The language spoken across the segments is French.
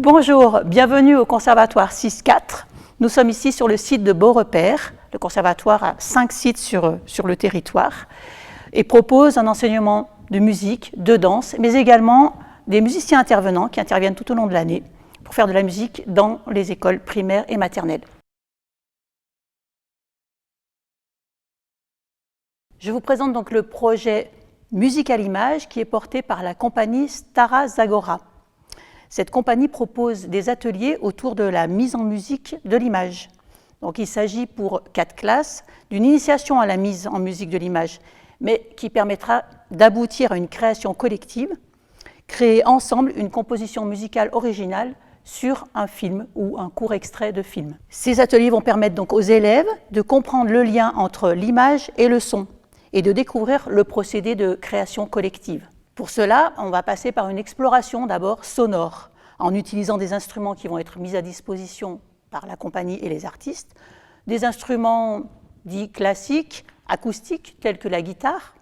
Bonjour, bienvenue au Conservatoire 6-4. Nous sommes ici sur le site de Beaurepaire. Le Conservatoire a 5 sites sur le territoire et propose un enseignement de musique, de danse, mais également des musiciens intervenants qui interviennent tout au long de l'année pour faire de la musique dans les écoles primaires et maternelles. Je vous présente donc le projet Musique à l'image qui est porté par la compagnie Stara Zagora. Cette compagnie propose des ateliers autour de la mise en musique de l'image. Donc il s'agit pour 4 classes d'une initiation à la mise en musique de l'image, mais qui permettra d'aboutir à une création collective, créer ensemble une composition musicale originale sur un film ou un court extrait de film. Ces ateliers vont permettre donc aux élèves de comprendre le lien entre l'image et le son et de découvrir le procédé de création collective. Pour cela, on va passer par une exploration d'abord sonore, en utilisant des instruments qui vont être mis à disposition par la compagnie et les artistes, des instruments dits classiques, acoustiques, tels que la guitare.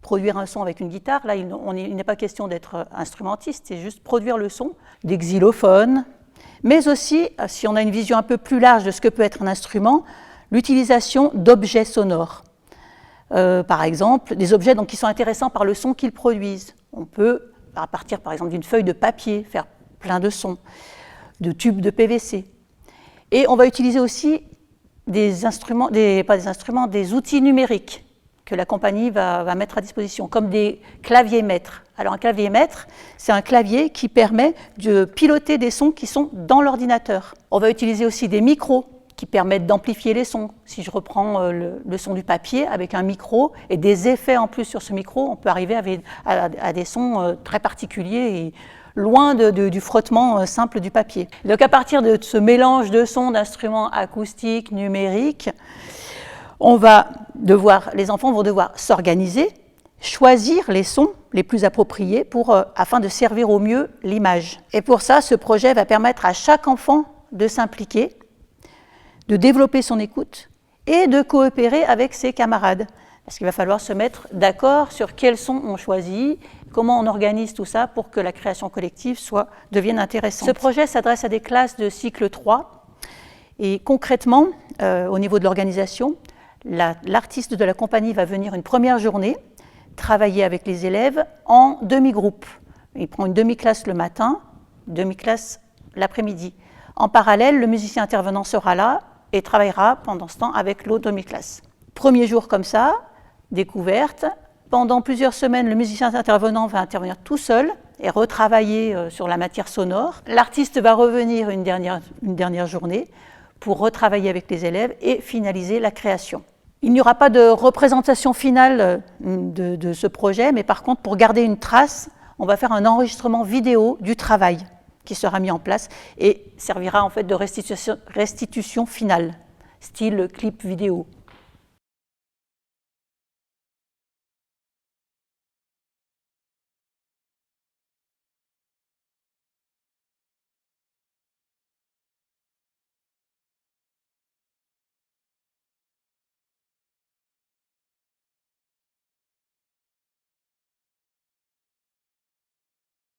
Produire un son avec une guitare, là, il n'est pas question d'être instrumentiste, c'est juste produire le son, des xylophones, mais aussi, si on a une vision un peu plus large de ce que peut être un instrument, l'utilisation d'objets sonores. Par exemple, des objets qui sont intéressants par le son qu'ils produisent. On peut, à partir par exemple d'une feuille de papier, faire plein de sons, de tubes de PVC. Et on va utiliser aussi des outils numériques que la compagnie va mettre à disposition, comme des claviers maîtres. Alors un clavier maître, c'est un clavier qui permet de piloter des sons qui sont dans l'ordinateur. On va utiliser aussi des micros qui permettent d'amplifier les sons. Si je reprends le son du papier avec un micro et des effets en plus sur ce micro, on peut arriver à des sons très particuliers et loin du frottement simple du papier. Donc à partir de ce mélange de sons, d'instruments acoustiques, numériques, les enfants vont devoir s'organiser, choisir les sons les plus appropriés afin de servir au mieux l'image. Et pour ça, ce projet va permettre à chaque enfant de s'impliquer, de développer son écoute et de coopérer avec ses camarades. Parce qu'il va falloir se mettre d'accord sur quels sons on choisit, comment on organise tout ça pour que la création collective devienne intéressante. Ce projet s'adresse à des classes de cycle 3 et concrètement, au niveau de l'organisation, l'artiste de la compagnie va venir une première journée travailler avec les élèves en demi-groupe. Il prend une demi-classe le matin, demi-classe l'après-midi. En parallèle, le musicien intervenant sera là et travaillera pendant ce temps avec l'autre demi-classe. Premier jour comme ça, découverte. Pendant plusieurs semaines, le musicien intervenant va intervenir tout seul et retravailler sur la matière sonore. L'artiste va revenir une dernière journée pour retravailler avec les élèves et finaliser la création. Il n'y aura pas de représentation finale de ce projet, mais par contre, pour garder une trace, on va faire un enregistrement vidéo du travail qui sera mis en place et servira en fait de restitution finale, style clip vidéo.